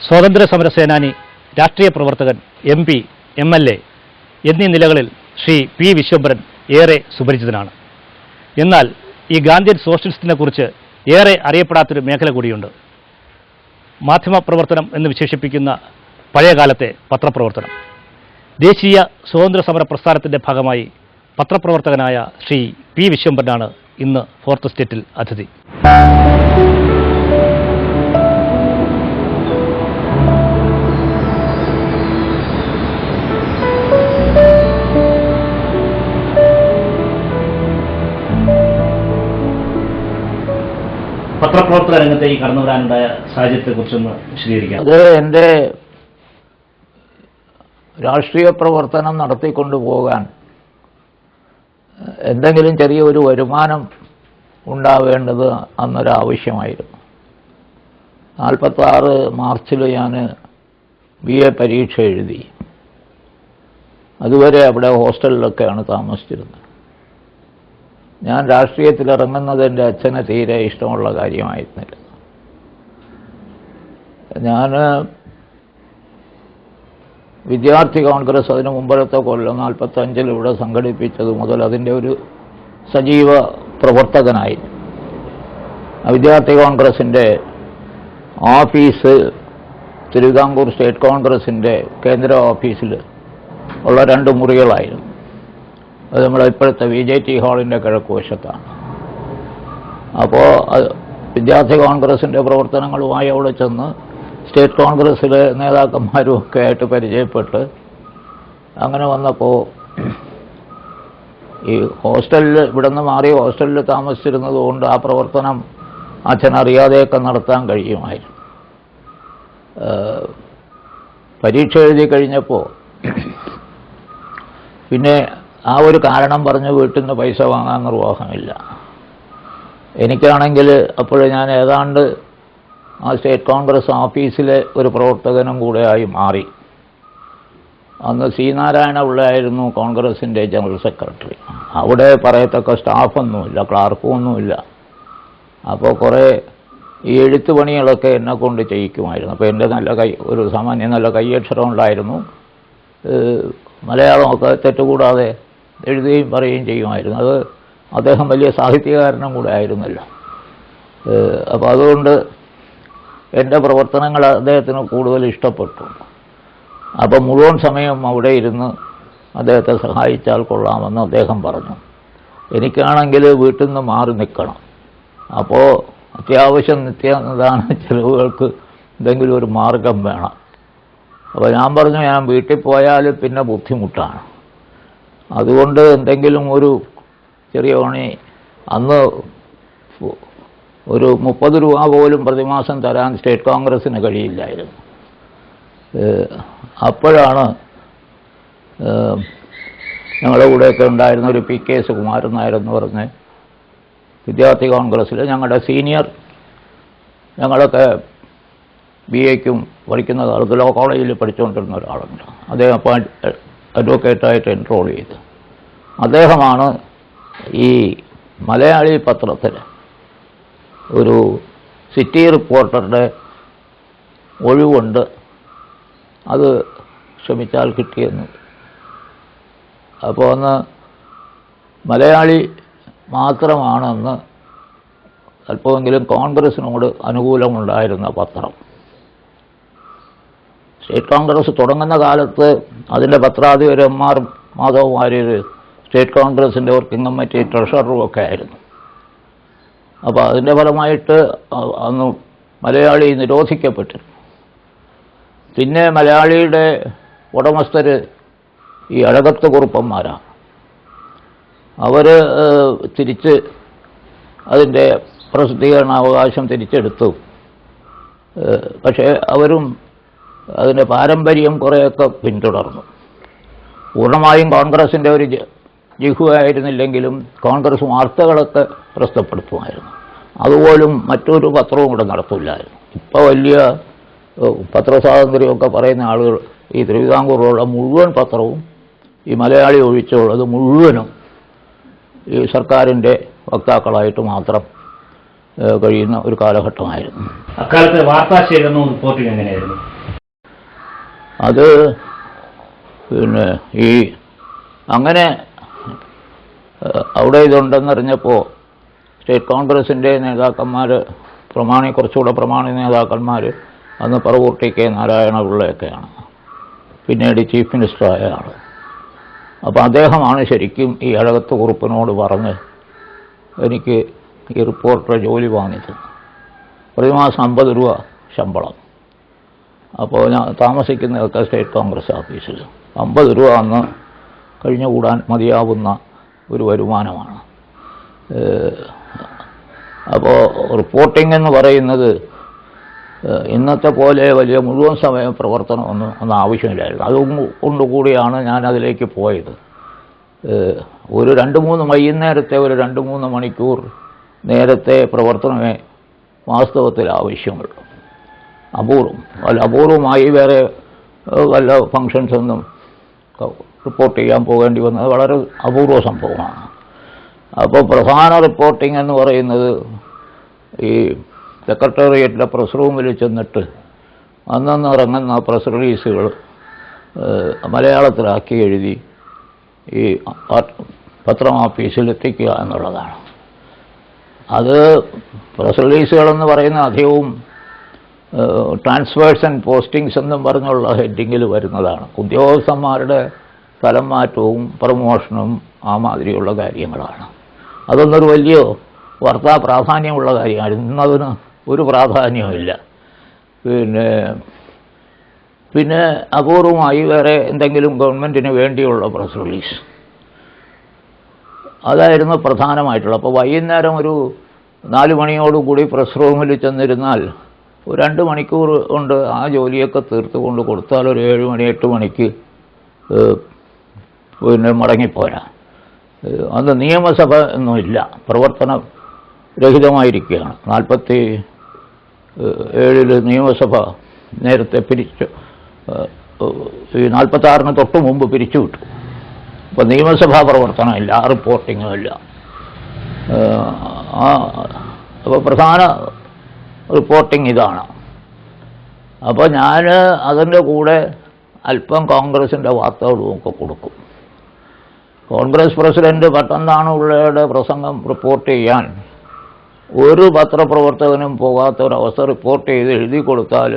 സ്വാതന്ത്ര്യ സമര സേനാനി, രാഷ്ട്രീയ പ്രവർത്തകൻ, MP, MLA എന്നീ നിലകളിൽ ശ്രീ പി. വിശ്വംഭരൻ ഏറെ സുപരിചിതനാണ്. എന്നാൽ ഈ ഗാന്ധിയൻ സോഷ്യലിസ്റ്റിനെക്കുറിച്ച് ഏറെ അറിയപ്പെടാത്തൊരു മേഖല കൂടിയുണ്ട്. മാധ്യമപ്രവർത്തനം എന്ന് വിശേഷിപ്പിക്കുന്ന പഴയകാലത്തെ പത്രപ്രവർത്തനം. ദേശീയ സ്വാതന്ത്ര്യ സമര പ്രസ്ഥാനത്തിൻ്റെ ഭാഗമായി പത്രപ്രവർത്തകനായ ശ്രീ പി. വിശ്വംഭരനാണ് ഇന്ന് ഫോർത്ത് എസ്റ്റേറ്റിൽ അതിഥി. പത്രപ്രവർത്തന രംഗത്തേക്ക് കടന്നു വരാനുണ്ടായ സാഹചര്യത്തെക്കുറിച്ചൊന്ന് വിശദീകരിക്കാം. അത് എൻ്റെ രാഷ്ട്രീയ പ്രവർത്തനം നടത്തിക്കൊണ്ടു പോകാൻ എന്തെങ്കിലും ചെറിയൊരു വരുമാനം ഉണ്ടാവേണ്ടത് അന്നൊരാവശ്യമായിരുന്നു. 46 മാർച്ചിൽ ഞാൻ BA പരീക്ഷ എഴുതി. അതുവരെ അവിടെ ഹോസ്റ്റലിലൊക്കെയാണ് താമസിച്ചിരുന്നത്. ഞാൻ രാഷ്ട്രീയത്തിലിറങ്ങുന്നത് എൻ്റെ അച്ഛന് തീരെ ഇഷ്ടമുള്ള കാര്യമായിരുന്നില്ല. ഞാൻ വിദ്യാർത്ഥി കോൺഗ്രസ് അതിന് മുമ്പത്തെ കൊല്ലം 45 ഇവിടെ സംഘടിപ്പിച്ചത് മുതൽ അതിൻ്റെ ഒരു സജീവ പ്രവർത്തകനായി. വിദ്യാർത്ഥി കോൺഗ്രസിൻ്റെ ഓഫീസ് തിരുവിതാംകൂർ സ്റ്റേറ്റ് കോൺഗ്രസിൻ്റെ കേന്ദ്ര ഓഫീസിൽ ഉള്ള 2 മുറികളായിരുന്നു. അത് നമ്മുടെ ഇപ്പോഴത്തെ VJT ഹാളിൻ്റെ കിഴക്കുവശത്താണ്. അപ്പോൾ വിദ്യാർത്ഥി കോൺഗ്രസിൻ്റെ പ്രവർത്തനങ്ങളുമായി അവിടെ ചെന്ന് സ്റ്റേറ്റ് കോൺഗ്രസ്സിലെ നേതാക്കന്മാരും ഒക്കെ ആയിട്ട് പരിചയപ്പെട്ട് അങ്ങനെ വന്നപ്പോൾ ഈ ഹോസ്റ്റലിൽ ഇവിടെ നിന്ന് മാറി ഹോസ്റ്റലിൽ താമസിച്ചിരുന്നത് കൊണ്ട് ആ പ്രവർത്തനം അച്ഛനറിയാതെയൊക്കെ നടത്താൻ കഴിയുമായിരുന്നു. പരീക്ഷ എഴുതി കഴിഞ്ഞപ്പോൾ പിന്നെ ആ ഒരു കാരണം പറഞ്ഞ് വീട്ടിൽ നിന്ന് പൈസ വാങ്ങാൻ നിർവാഹമില്ല. എനിക്കാണെങ്കിൽ അപ്പോൾ ഞാൻ ഏതാണ്ട് ആ സ്റ്റേറ്റ് കോൺഗ്രസ് ഓഫീസിലെ ഒരു പ്രവർത്തകനും കൂടെയായി മാറി. അന്ന് C. നാരായണ പിള്ളയായിരുന്നു കോൺഗ്രസിൻ്റെ ജനറൽ സെക്രട്ടറി. അവിടെ പറയത്തക്ക സ്റ്റാഫൊന്നുമില്ല, ക്ലാർക്കൊന്നുമില്ല. അപ്പോൾ കുറേ ഈ എഴുത്ത് പണികളൊക്കെ എന്നെ കൊണ്ട് ചെയ്യിക്കുമായിരുന്നു. അപ്പോൾ എൻ്റെ ഒരു സാമാന്യം നല്ല കൈയക്ഷരം ഉണ്ടായിരുന്നു. മലയാളമൊക്കെ തെറ്റുകൂടാതെ എഴുതുകയും പറയുകയും ചെയ്യുമായിരുന്നു. അത് അദ്ദേഹം വലിയ സാഹിത്യകാരനും കൂടെ ആയിരുന്നല്ലോ. അപ്പോൾ അതുകൊണ്ട് എൻ്റെ പ്രവർത്തനങ്ങൾ അദ്ദേഹത്തിന് കൂടുതൽ ഇഷ്ടപ്പെട്ടു. അപ്പോൾ മുഴുവൻ സമയം അവിടെ ഇരുന്ന് അദ്ദേഹത്തെ സഹായിച്ചാൽ കൊള്ളാമെന്ന് അദ്ദേഹം പറഞ്ഞു. എനിക്കാണെങ്കിൽ വീട്ടിൽ നിന്ന് മാറി നിൽക്കണം. അപ്പോൾ അത്യാവശ്യം നിത്യനിദാന ചെലവുകൾക്ക് എന്തെങ്കിലും ഒരു മാർഗം വേണം. അപ്പോൾ ഞാൻ പറഞ്ഞു, ഞാൻ വീട്ടിൽ പോയാൽ പിന്നെ ബുദ്ധിമുട്ടാണ്. അതുകൊണ്ട് എന്തെങ്കിലും ഒരു ചെറിയ പണി, അന്ന് ഒരു 30 രൂപ പോലും പ്രതിമാസം തരാൻ സ്റ്റേറ്റ് കോൺഗ്രസ്സിന് കഴിയില്ലായിരുന്നു. അപ്പോഴാണ് ഞങ്ങളുടെ കൂടെയൊക്കെ ഉണ്ടായിരുന്ന ഒരു PK സുകുമാരൻ നായർ എന്ന് പറഞ്ഞ് വിദ്യാർത്ഥി കോൺഗ്രസ്സിൽ ഞങ്ങളുടെ സീനിയർ, ഞങ്ങളൊക്കെ BAയ്ക്കും പഠിക്കുന്ന കാലത്ത് ലോ കോളേജിൽ പഠിച്ചുകൊണ്ടിരുന്ന ഒരാളുണ്ട്. അദ്ദേഹം അപ്പോൾ അഡ്വക്കേറ്റായിട്ട് എൻറോൾ ചെയ്ത്. അദ്ദേഹമാണ് ഈ മലയാളി പത്രത്തിൽ ഒരു സിറ്റി റിപ്പോർട്ടറുടെ ഒഴിവുണ്ട്, അത് ശ്രമിച്ചാൽ കിട്ടിയെന്ന്. അപ്പോൾ അന്ന് മലയാളി മാത്രമാണെന്ന് അല്പമെങ്കിലും കോൺഗ്രസിനോട് അനുകൂലമുണ്ടായിരുന്ന പത്രം. സ്റ്റേറ്റ് കോൺഗ്രസ് തുടങ്ങുന്ന കാലത്ത് അതിൻ്റെ പത്രാധിപർ MR മാധവ് വാര്യർ സ്റ്റേറ്റ് കോൺഗ്രസിൻ്റെ വർക്കിംഗ് കമ്മിറ്റി ട്രഷററും ഒക്കെ ആയിരുന്നു. അപ്പോൾ അതിൻ്റെ ഫലമായിട്ട് അന്ന് മലയാളി നിരോധിക്കപ്പെട്ടിരുന്നു. പിന്നെ മലയാളിയുടെ ഉടമസ്ഥർ ഈ അഴകത്ത് കുറുപ്പന്മാരാണ്. അവർ തിരിച്ച് അതിൻ്റെ പ്രസിദ്ധീകരണ അവകാശം തിരിച്ചെടുത്തു. പക്ഷേ അവരും അതിൻ്റെ പാരമ്പര്യം കുറേയൊക്കെ പിന്തുടർന്നു. പൂർണ്ണമായും കോൺഗ്രസിൻ്റെ ഒരു ജിഹുവായിരുന്നില്ലെങ്കിലും കോൺഗ്രസ് വാർത്തകളൊക്കെ പ്രസിദ്ധപ്പെടുത്തുമായിരുന്നു. അതുപോലും മറ്റൊരു പത്രവും കൂടെ നടത്തില്ലായിരുന്നു. ഇപ്പോൾ വലിയ പത്രസ്വാതന്ത്ര്യമൊക്കെ പറയുന്ന ആളുകൾ ഈ തിരുവിതാംകൂറിലുള്ള മുഴുവൻ പത്രവും ഈ മലയാളി ഒഴിച്ചുള്ളത് മുഴുവനും ഈ സർക്കാരിൻ്റെ വക്താക്കളായിട്ട് മാത്രം കഴിയുന്ന ഒരു കാലഘട്ടമായിരുന്നു. അക്കാലത്ത് വാർത്താശേഖരണവും റിപ്പോർട്ടിംഗ് എങ്ങനെയായിരുന്നു? അത് പിന്നെ അങ്ങനെ അവിടെ ഇതുണ്ടെന്നറിഞ്ഞപ്പോൾ സ്റ്റേറ്റ് കോൺഗ്രസിൻ്റെ നേതാക്കന്മാർ കുറച്ചുകൂടെ പ്രമാണി നേതാക്കന്മാർ അന്ന് പറവൂർ ടി.കെ. നാരായണപിള്ളയൊക്കെയാണ്, പിന്നീട് ചീഫ് മിനിസ്റ്ററായ ആൾ. അപ്പോൾ അദ്ദേഹമാണ് ശരിക്കും ഈ അഴകത്ത് കുറുപ്പിനോട് പറഞ്ഞ് എനിക്ക് ഈ റിപ്പോർട്ടറെ ജോലി വാങ്ങിച്ചത്. പ്രതിമാസം 50 രൂപ ശമ്പളം. അപ്പോൾ ഞാൻ താമസിക്കുന്നതൊക്കെ സ്റ്റേറ്റ് കോൺഗ്രസ് ഓഫീസിൽ. 50 രൂപ അന്ന് കഴിഞ്ഞുകൂടാൻ മതിയാവുന്ന ഒരു വരുമാനമാണ്. അപ്പോൾ റിപ്പോർട്ടിംഗ് എന്ന് പറയുന്നത് ഇന്നത്തെ പോലെ വലിയ മുഴുവൻ സമയം പ്രവർത്തനമൊന്നും ആവശ്യമില്ലായിരുന്നു. അതുകൊണ്ടുകൂടിയാണ് ഞാൻ അതിലേക്ക് പോയത്. ഒരു 2-3 വൈകുന്നേരത്തെ ഒരു 2-3 മണിക്കൂർ നേരത്തെ പ്രവർത്തനമേ വാസ്തവത്തിൽ ആവശ്യമുള്ളൂ. അപൂർവമായി വേറെ വല്ല ഫങ്ഷൻസൊന്നും റിപ്പോർട്ട് ചെയ്യാൻ പോകേണ്ടി വന്നത് വളരെ അപൂർവ സംഭവമാണ്. അപ്പോൾ പ്രധാന റിപ്പോർട്ടിംഗ് എന്ന് പറയുന്നത് ഈ സെക്രട്ടേറിയറ്റിലെ പ്രസ് റൂമിൽ ചെന്നിട്ട് അന്നന്ന് ഇറങ്ങുന്ന പ്രസ് റിലീസുകൾ മലയാളത്തിലാക്കി എഴുതി ഈ പത്രം ഓഫീസിൽ എത്തിക്കുക എന്നുള്ളതാണ്. അത് പ്രസ് റിലീസുകളെന്ന് പറയുന്ന അധികവും ട്രാൻസ്ഫേഴ്സ് ആൻഡ് പോസ്റ്റിങ്സ് എന്നും പറഞ്ഞുള്ള ഹെഡിങ്ങിൽ വരുന്നതാണ്. ഉദ്യോഗസ്ഥന്മാരുടെ സ്ഥലം മാറ്റവും പ്രമോഷനും ആ മാതിരിയുള്ള കാര്യങ്ങളാണ്. അതൊന്നൊരു വലിയ വാർത്താ പ്രാധാന്യമുള്ള കാര്യമാണ്. ഇന്നതിന് ഒരു പ്രാധാന്യവുമില്ല. പിന്നെ അപൂർവമായി വേറെ എന്തെങ്കിലും ഗവൺമെൻറ്റിന് വേണ്ടിയുള്ള പ്രസ് റിലീസ്, അതായിരുന്നു പ്രധാനമായിട്ടുള്ളത്. അപ്പോൾ വൈകുന്നേരം ഒരു 4 മണിയോടുകൂടി പ്രസ് റൂമിൽ ചെന്നിരുന്നാൽ ഒരു 2 മണിക്കൂർ കൊണ്ട് ആ ജോലിയൊക്കെ തീർത്ത് കൊണ്ട് കൊടുത്താൽ ഒരു 7 മണി 8 മണിക്ക് പിന്നെ മടങ്ങിപ്പോരാ. അന്ന് നിയമസഭ ഒന്നുമില്ല, പ്രവർത്തനരഹിതമായിരിക്കുകയാണ്. 47 നിയമസഭ നേരത്തെ പിരിച്ചു, ഈ 46-ന് തൊട്ട് മുമ്പ് പിരിച്ചുവിട്ടു. അപ്പോൾ നിയമസഭാ പ്രവർത്തനമില്ല, റിപ്പോർട്ടിങ്ങും ഇല്ല. അപ്പോൾ പ്രധാന റിപ്പോർട്ടിംഗ് ഇതാണ്. അപ്പോൾ ഞാൻ അതിൻ്റെ കൂടെ അല്പം കോൺഗ്രസിൻ്റെ വാർത്തകളും ഒക്കെ കൊടുക്കും. കോൺഗ്രസ് പ്രസിഡന്റ് പട്ടംതാണുള്ളയുടെ പ്രസംഗം റിപ്പോർട്ട് ചെയ്യാൻ ഒരു പത്രപ്രവർത്തകനും പോകാത്ത ഒരവസ്ഥ റിപ്പോർട്ട് ചെയ്ത് എഴുതി കൊടുത്താൽ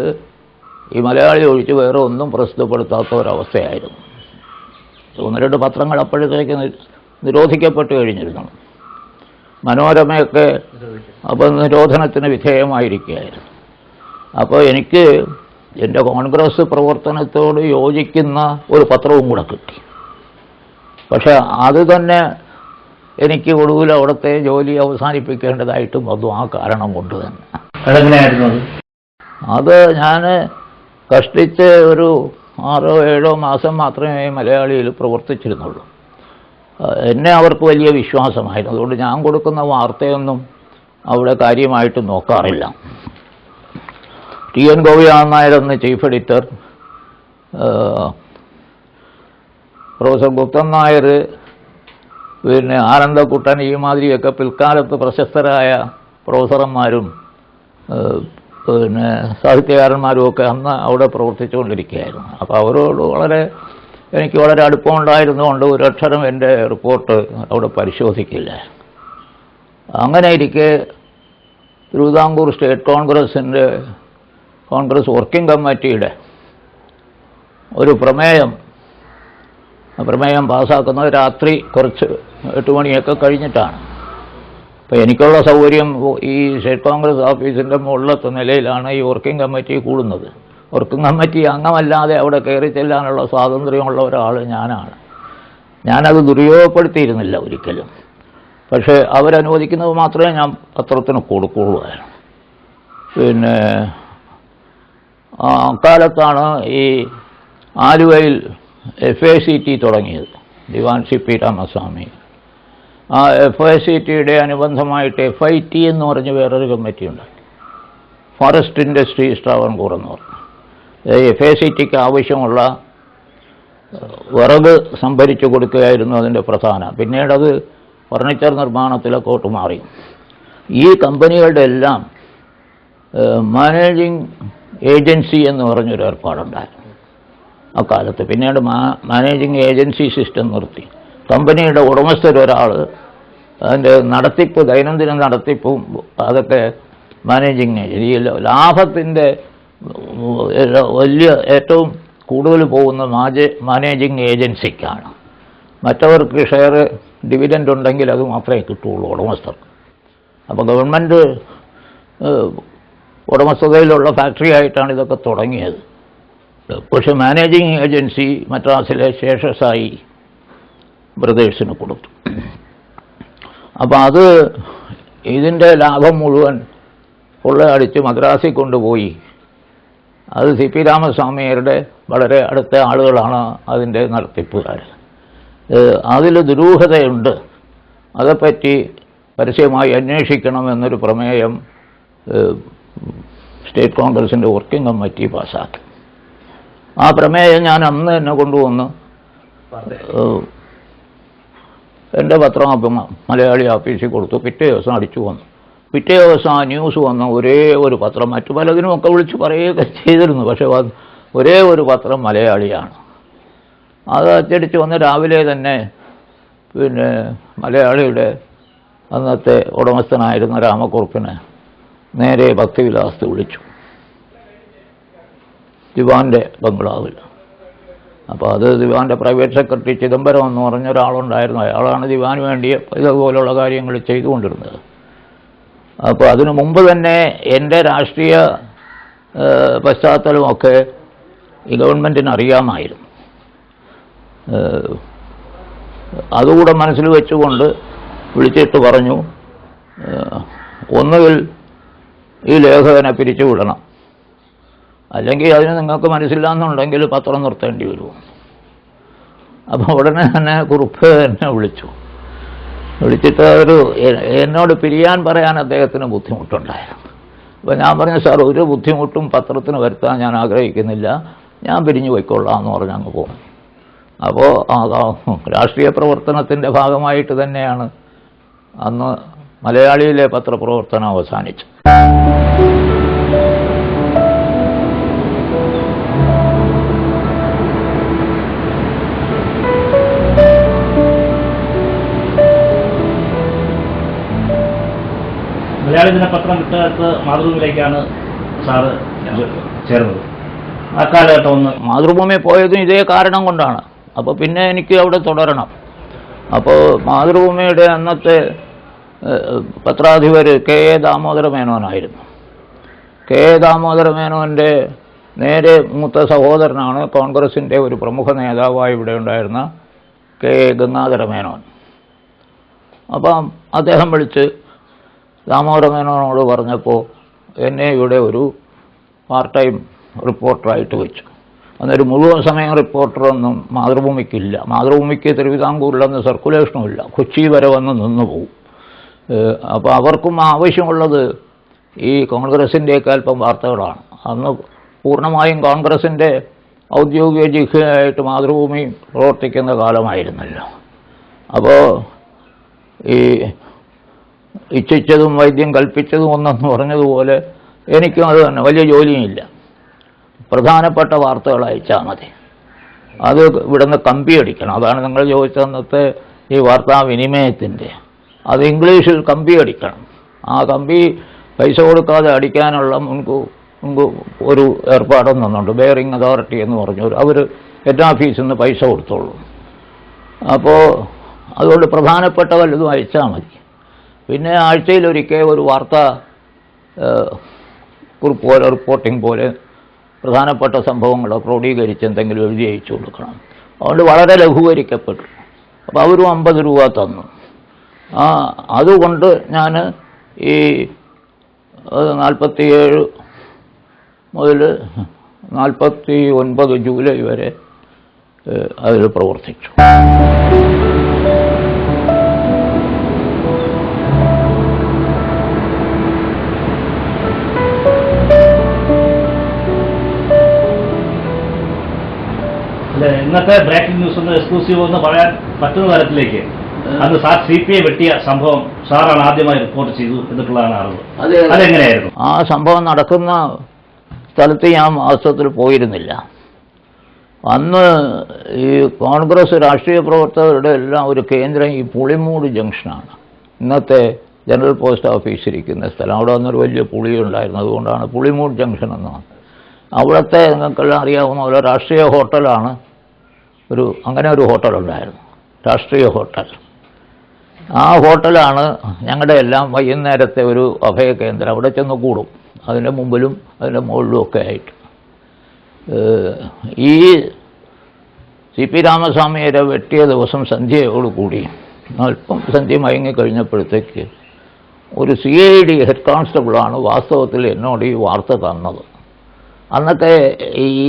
ഈ മലയാളി ഒഴിച്ച് വേറെ ഒന്നും പ്രസിദ്ധപ്പെടുത്താത്ത ഒരവസ്ഥയായിരുന്നു. 1-2 പത്രങ്ങൾ അപ്പോഴത്തേക്ക് നിരോധിക്കപ്പെട്ട് കഴിഞ്ഞിരുന്നു. മനോരമയൊക്കെ അപ്പോൾ നിരോധനത്തിന് വിധേയമായിരിക്കുകയായിരുന്നു. അപ്പോൾ എനിക്ക് എൻ്റെ കോൺഗ്രസ് പ്രവർത്തനത്തോട് യോജിക്കുന്ന ഒരു പത്രവും കൂടെ കിട്ടി. പക്ഷേ അത് തന്നെ എനിക്ക് ഒടുവിൽ അവിടുത്തെ ജോലി അവസാനിപ്പിക്കേണ്ടതായിട്ടും വന്നു. ആ കാരണം കൊണ്ട് തന്നെ. അത് ഞാൻ കഷ്ടിച്ച് ഒരു 6-7 മാസം മാത്രമേ മലയാളിയിൽ പ്രവർത്തിച്ചിരുന്നുള്ളൂ. എന്നെ അവർക്ക് വലിയ വിശ്വാസമായിരുന്നു. അതുകൊണ്ട് ഞാൻ കൊടുക്കുന്ന വാർത്തയൊന്നും അവിടെ കാര്യമായിട്ട് നോക്കാറില്ല. ടി.എൻ. ഗോപിനാഥൻ നായരെന്ന് chief editor, professor Guptan Nair, പിന്നെ ആനന്ദക്കുട്ടൻ, ഈ മാതിരിയൊക്കെ പിൽക്കാലത്ത് പ്രശസ്തരായ പ്രൊഫസർമാരും പിന്നെ സാഹിത്യകാരന്മാരും ഒക്കെ അന്ന് അവിടെ പ്രവർത്തിച്ചുകൊണ്ടിരിക്കുകയായിരുന്നു. അപ്പോൾ അവരോട് എനിക്ക് വളരെ അടുപ്പമുണ്ടായിരുന്നുകൊണ്ട് ഒരക്ഷരം എൻ്റെ റിപ്പോർട്ട് അവിടെ പരിശോധിക്കില്ല. അങ്ങനെ ഇരിക്കെ തിരുവിതാംകൂർ സ്റ്റേറ്റ് കോൺഗ്രസ് വർക്കിംഗ് കമ്മിറ്റിയുടെ ഒരു പ്രമേയം പാസ്സാക്കുന്നത് രാത്രി കുറച്ച് 8 മണിയൊക്കെ കഴിഞ്ഞിട്ടാണ്. അപ്പോൾ എനിക്കുള്ള സൗകര്യം ഈ സ്റ്റേറ്റ് കോൺഗ്രസ് ഓഫീസിൻ്റെ മുകളിലത്തെ നിലയിലാണ് ഈ വർക്കിംഗ് കമ്മിറ്റി കൂടുന്നത്. വർക്കിംഗ് കമ്മിറ്റി അംഗമല്ലാതെ അവിടെ കയറി ചെല്ലാനുള്ള സ്വാതന്ത്ര്യമുള്ള ഒരാൾ ഞാനാണ്. ഞാനത് ദുരുപയോഗപ്പെടുത്തിയിരുന്നില്ല ഒരിക്കലും. പക്ഷേ അവരനുവദിക്കുന്നത് മാത്രമേ ഞാൻ പത്രത്തിന് കൊടുക്കുകയുള്ളൂ. പിന്നെ അക്കാലത്താണ് ഈ ആലുവയിൽ FACT തുടങ്ങിയത്, ദിവാൻ CP രാമസ്വാമി. ആ FACTയുടെ അനുബന്ധമായിട്ട് FIT എന്ന് പറഞ്ഞ് വേറൊരു കമ്മിറ്റി ഉണ്ടാക്കി, ഫോറസ്റ്റ് ഇൻഡസ്ട്രീസ് ട്രാവൻകൂർ എന്ന് പറഞ്ഞു. FACTക്ക് ആവശ്യമുള്ള വിറക് സംഭരിച്ചു കൊടുക്കുകയായിരുന്നു അതിൻ്റെ പ്രധാന. പിന്നീടത് ഫർണിച്ചർ നിർമ്മാണത്തിലൊക്കെ മാറി. ഈ കമ്പനികളുടെ എല്ലാം മാനേജിങ് ഏജൻസി എന്ന് പറഞ്ഞൊരു ഏർപ്പാടുണ്ടായിരുന്നു അക്കാലത്ത്. പിന്നീട് മാനേജിങ് ഏജൻസി സിസ്റ്റം നിർത്തി. കമ്പനിയുടെ ഉടമസ്ഥരൊരാൾ അതിൻ്റെ നടത്തിപ്പ്, ദൈനംദിന നടത്തിപ്പും അതൊക്കെ മാനേജിങ് ഏജൻസി. ഈ ലാഭത്തിൻ്റെ വലിയ ഏറ്റവും കൂടുതൽ പോകുന്ന മാനേജിങ് ഏജൻസിക്കാണ്. മറ്റവർക്ക് ഷെയർ ഡിവിഡൻഡ് ഉണ്ടെങ്കിൽ അത് മാത്രമേ കിട്ടുള്ളൂ ഉടമസ്ഥർക്ക്. അപ്പോൾ ഗവൺമെൻറ് ഉടമസ്ഥതയിലുള്ള ഫാക്ടറി ആയിട്ടാണ് ഇതൊക്കെ തുടങ്ങിയത്. പക്ഷെ മാനേജിങ് ഏജൻസി മദ്രാസിലെ ശേഷസായി ബ്രദേഴ്സിന് കൊടുത്തു. അപ്പോൾ അത് ഇതിൻ്റെ ലാഭം മുഴുവൻ കൊള്ളയടിച്ച് മദ്രാസിൽ കൊണ്ടുപോയി. അത് സി പി രാമസ്വാമിയരുടെ വളരെ അടുത്ത ആളുകളാണ് അതിൻ്റെ നടത്തിപ്പുകാർ. അതിൽ ദുരൂഹതയുണ്ട്, അതേപ്പറ്റി പരസ്യമായി അന്വേഷിക്കണമെന്നൊരു പ്രമേയം സ്റ്റേറ്റ് കോൺഗ്രസിൻ്റെ വർക്കിംഗ് കമ്മിറ്റി പാസ്സാക്കി. ആ പ്രമേയം ഞാൻ അന്ന് തന്നെ കൊണ്ടുവന്ന് എൻ്റെ പത്രം മലയാളി ഓഫീസിൽ കൊടുത്തു. പിറ്റേ ദിവസം അടിച്ചു വന്നു. പിറ്റേ ദിവസം ആ ന്യൂസ് വന്ന ഒരേ ഒരു പത്രം, മറ്റു പലതിനുമൊക്കെ വിളിച്ച് പറയുകയൊക്കെ ചെയ്തിരുന്നു, പക്ഷേ ഒരേ ഒരു പത്രം മലയാളിയാണ്. അത് അച്ചടിച്ച് വന്ന് രാവിലെ തന്നെ പിന്നെ മലയാളിയുടെ അന്നത്തെ ഉടമസ്ഥനായിരുന്ന രാമക്കുറുപ്പിനെ നേരെ ഭക്തിവിലാസത്തിൽ വിളിച്ചു, ദിവാൻ്റെ ബംഗ്ലാവിൽ. അപ്പോൾ അത് ദിവാൻ്റെ പ്രൈവറ്റ് സെക്രട്ടറി ചിദംബരം എന്ന് പറഞ്ഞ ഒരാളുണ്ടായിരുന്നു. അയാളാണ് ദിവാന് വേണ്ടി ഇതുപോലുള്ള കാര്യങ്ങൾ ചെയ്തുകൊണ്ടിരുന്നത്. അപ്പോൾ അതിനു മുമ്പ് തന്നെ എൻ്റെ രാഷ്ട്രീയ പശ്ചാത്തലമൊക്കെ ഈ ഗവൺമെൻറ്റിന് അറിയാമായിരുന്നു. അതുകൂടെ മനസ്സിൽ വെച്ചുകൊണ്ട് വിളിച്ചിട്ട് പറഞ്ഞു, ഒന്നുകിൽ ഈ ലേഖകനെ പിരിച്ചുവിടണം, അല്ലെങ്കിൽ അതിന് നിങ്ങൾക്ക് മനസ്സിലാകുന്നുണ്ടെങ്കിൽ പത്രം നിർത്തേണ്ടി വരും. അപ്പോൾ ഉടനെ തന്നെ കുറുപ്പ് എന്നെ വിളിച്ചിട്ട് എന്നോട് പിരിയാൻ പറയാൻ അദ്ദേഹത്തിന് ബുദ്ധിമുട്ടുണ്ടായിരുന്നു. അപ്പോൾ ഞാൻ പറഞ്ഞു, സാർ ഒരു ബുദ്ധിമുട്ടും പത്രത്തിന് വരുത്താൻ ഞാൻ ആഗ്രഹിക്കുന്നില്ല, ഞാൻ പിരിഞ്ഞു പോയിക്കൊള്ളാം എന്ന് പറഞ്ഞ് അങ്ങ് പോകും. അപ്പോൾ രാഷ്ട്രീയ പ്രവർത്തനത്തിൻ്റെ ഭാഗമായിട്ട് തന്നെയാണ് അന്ന് മലയാളിയിലെ പത്രപ്രവർത്തനം അവസാനിച്ചു. മലയാളി ദിനപത്രം വിട്ടകത്ത് മാതൃഭൂമിയിലേക്കാണ് സാറ് ചേർന്നത്. ആ കാലഘട്ടം ഒന്ന് മാതൃഭൂമി പോയതും ഇതേ കാരണം കൊണ്ടാണ്. അപ്പോൾ പിന്നെ എനിക്ക് അവിടെ തുടരണം. അപ്പോൾ മാതൃഭൂമിയുടെ അന്നത്തെ പത്രാധിപർ കെ എ ദാമോദര മേനോനായിരുന്നു. കെ എ ദാമോദര മേനോൻ്റെ നേരെ മൂത്ത സഹോദരനാണ് കോൺഗ്രസിൻ്റെ ഒരു പ്രമുഖ നേതാവായി ഇവിടെ ഉണ്ടായിരുന്ന കെ എ ഗംഗാധര മേനോൻ. അപ്പം അദ്ദേഹം വിളിച്ച് ദാമോദര മേനോനോട് പറഞ്ഞപ്പോൾ എന്നെ ഇവിടെ ഒരു പാർട്ട് ടൈം റിപ്പോർട്ടറായിട്ട് വെച്ചു. അന്നൊരു മുഴുവൻ സമയം റിപ്പോർട്ടറൊന്നും മാതൃഭൂമിക്കില്ല. മാതൃഭൂമിക്ക് തിരുവിതാംകൂറിലൊന്നും സർക്കുലേഷനും ഇല്ല, കൊച്ചി വരെ വന്ന് നിന്ന് പോകും. അപ്പോൾ അവർക്കും ആവശ്യമുള്ളത് ഈ കോൺഗ്രസിൻ്റെയൊക്കെ അല്പം വാർത്തകളാണ്. അന്ന് പൂർണ്ണമായും കോൺഗ്രസിൻ്റെ ഔദ്യോഗിക ജിഹയായിട്ട് മാതൃഭൂമി പ്രവർത്തിക്കുന്ന കാലമായിരുന്നല്ലോ. അപ്പോൾ ഈ ഇച്ഛിച്ചതും വൈദ്യം കൽപ്പിച്ചതും ഒന്നെന്ന് പറഞ്ഞതുപോലെ എനിക്കും അത് തന്നെ വലിയ ജോലിയുമില്ല. പ്രധാനപ്പെട്ട വാർത്തകൾ അയച്ചാൽ മതി. അത് ഇവിടുന്ന് കമ്പി അടിക്കണം. അതാണ് നിങ്ങൾ ചോദിച്ച അന്നത്തെ ഈ വാർത്താവിനിമയത്തിൻ്റെ. അത് ഇംഗ്ലീഷിൽ കമ്പി അടിക്കണം. ആ കമ്പി പൈസ കൊടുക്കാതെ അടിക്കാനുള്ള മുൻപ് ഒരു ഏർപ്പാടും തന്നുണ്ട്. ബെയറിംഗ് അതോറിറ്റി എന്ന് പറഞ്ഞു, അവർ ഹെഡ് ഓഫീസിൽ നിന്ന് പൈസ കൊടുത്തോളൂ. അപ്പോൾ അതുകൊണ്ട് പ്രധാനപ്പെട്ട വല്ലതും അയച്ചാൽ മതി. പിന്നെ ആഴ്ചയിലൊരിക്കൽ ഒരു വാർത്താ കുറിപ്പ് പോലെ, റിപ്പോർട്ടിംഗ് പോലെ പ്രധാനപ്പെട്ട സംഭവങ്ങൾ ക്രോഡീകരിച്ച് എന്തെങ്കിലും എഴുതി അയച്ചു കൊടുക്കണം. അതുകൊണ്ട് വളരെ ലഘൂകരിക്കപ്പെട്ടു. അപ്പോൾ അവരും 50 രൂപ തന്നു. അതുകൊണ്ട് ഞാൻ ഈ 47 മുതൽ 49 ജൂലൈ വരെ അതിൽ പ്രവർത്തിച്ചു. ഇന്നത്തെ ബ്രേക്കിംഗ് ന്യൂസ് ഒന്ന് എക്സ്ക്ലൂസീവ് എന്ന് പറയാൻ പറ്റുന്ന തരത്തിലേക്ക് അന്ന് സാർ CPI വെട്ടിയ സംഭവം സാറാണ് ആദ്യമായി റിപ്പോർട്ട് ചെയ്തു എന്നിട്ടുള്ളതാണ് അറിവ്. അതെ, അതെങ്ങനെയായിരുന്നു? ആ സംഭവം നടക്കുന്ന സ്ഥലത്ത് ഞാൻ വാസ്തവത്തിൽ പോയിരുന്നില്ല. അന്ന് ഈ കോൺഗ്രസ് രാഷ്ട്രീയ പ്രവർത്തകരുടെ എല്ലാം ഒരു കേന്ദ്രം ഈ പുളിമൂട് ജംഗ്ഷനാണ്. ഇന്നത്തെ ജനറൽ പോസ്റ്റ് ഓഫീസ് ഇരിക്കുന്ന സ്ഥലം. അവിടെ വന്നൊരു വലിയ പുളിയുണ്ടായിരുന്നു, അതുകൊണ്ടാണ് പുളിമൂട് ജംഗ്ഷൻ എന്നാണ്. അവിടുത്തെ നിങ്ങൾക്കെല്ലാം അറിയാവുന്ന ഒരു രാഷ്ട്രീയ ഹോട്ടലാണ്, അങ്ങനെ ഒരു ഹോട്ടലുണ്ടായിരുന്നു, രാഷ്ട്രീയ ഹോട്ടൽ. ആ ഹോട്ടലാണ് ഞങ്ങളുടെ എല്ലാം വൈകുന്നേരത്തെ ഒരു അഭയകേന്ദ്രം. അവിടെ ചെന്ന് കൂടും, അതിൻ്റെ മുമ്പിലും അതിൻ്റെ മുകളിലും ഒക്കെ ആയിട്ട്. ഈ CP രാമസ്വാമിയെ വെട്ടിയ ദിവസം സന്ധ്യയോടുകൂടി അല്പം സന്ധ്യ മയങ്ങിക്കഴിഞ്ഞപ്പോഴത്തേക്ക് ഒരു CID ഹെഡ് കോൺസ്റ്റബിളാണ് വാസ്തവത്തിൽ എന്നോട് ഈ വാർത്ത തന്നത്. അന്നൊക്കെ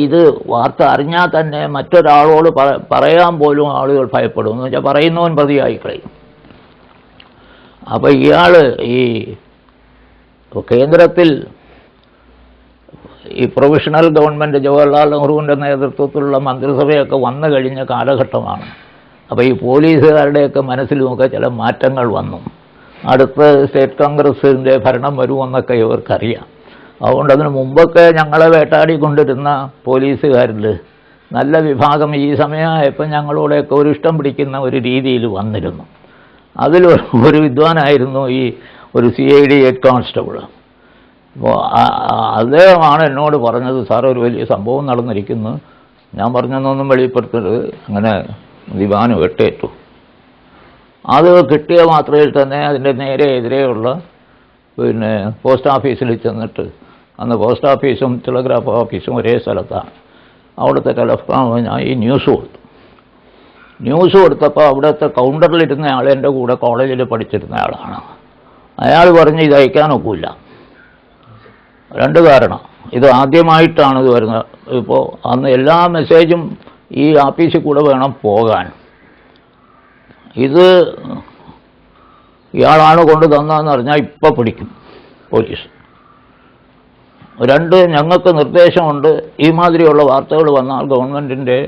ഇത് വാർത്ത അറിഞ്ഞാൽ തന്നെ മറ്റൊരാളോട് പറയാൻ പോലും ആളുകൾ ഭയപ്പെടും. എന്ന് വെച്ചാൽ പറയുന്നവൻ പ്രതിയായി കഴിയും. അപ്പോൾ ഇയാൾ ഈ കേന്ദ്രത്തിൽ ഈ പ്രൊവിഷണൽ ഗവൺമെൻറ് ജവഹർലാൽ നെഹ്റുവിൻ്റെ നേതൃത്വത്തിലുള്ള മന്ത്രിസഭയൊക്കെ വന്നു കഴിഞ്ഞ കാലഘട്ടമാണ്. അപ്പോൾ ഈ പോലീസുകാരുടെയൊക്കെ മനസ്സിലുമൊക്കെ ചില മാറ്റങ്ങൾ വന്നു. അടുത്ത് സ്റ്റേറ്റ് കോൺഗ്രസിൻ്റെ ഭരണം വരുമെന്നൊക്കെ ഇവർക്കറിയാം. അതുകൊണ്ട് അതിന് മുമ്പൊക്കെ ഞങ്ങളെ വേട്ടാടിക്കൊണ്ടിരുന്ന പോലീസുകാരിൽ നല്ല വിഭാഗം ഈ സമയമായപ്പോൾ ഞങ്ങളോടെയൊക്കെ ഒരു ഇഷ്ടം പിടിക്കുന്ന ഒരു രീതിയിൽ വന്നിരുന്നു. അതിലൊരു വിദ്വാനായിരുന്നു ഈ ഒരു CID ഹെഡ് കോൺസ്റ്റബിൾ. അപ്പോൾ അദ്ദേഹമാണ് എന്നോട് പറഞ്ഞത്, സാർ ഒരു വലിയ സംഭവം നടന്നിരിക്കുന്നു. ഞാൻ പറഞ്ഞതൊന്നും വെളിപ്പെടുത്തരുത്, അങ്ങനെ ദിവാന് വെട്ടേറ്റു. അത് കിട്ടിയ മാത്രയിൽ തന്നെ അതിൻ്റെ നേരെ എതിരെയുള്ള പോസ്റ്റ് ഓഫീസിൽ ചെന്നിട്ട്, അന്ന് പോസ്റ്റ് ഓഫീസും ടെലഗ്രാഫ് ഓഫീസും ഒരേ സ്ഥലത്താണ്, അവിടുത്തെ ടെലഫോൺ ഞാൻ ഈ ന്യൂസ് കൊടുത്തപ്പോൾ അവിടുത്തെ കൗണ്ടറിലിരുന്ന ആൾ എൻ്റെ കൂടെ കോളേജിൽ പഠിച്ചിരുന്ന ആളാണ്. അയാൾ പറഞ്ഞ് ഇത് അയക്കാനൊക്കില്ല. രണ്ട് കാരണം, ഇത് ആദ്യമായിട്ടാണ് ഇത് വരുന്നത്. ഇപ്പോൾ അന്ന് എല്ലാ മെസ്സേജും ഈ ആഫീസിൽ കൂടെ വേണം പോകാൻ. ഇത് ഇയാളാണ് കൊണ്ട് തന്നതെന്ന് പറഞ്ഞാൽ ഇപ്പോൾ പിടിക്കും പോലീസ്. രണ്ട്, ഞങ്ങൾക്ക് നിർദ്ദേശമുണ്ട്, ഈ മാതിരിയുള്ള വാർത്തകൾ വന്നാൽ ഗവൺമെൻറ്റിൻ്റെ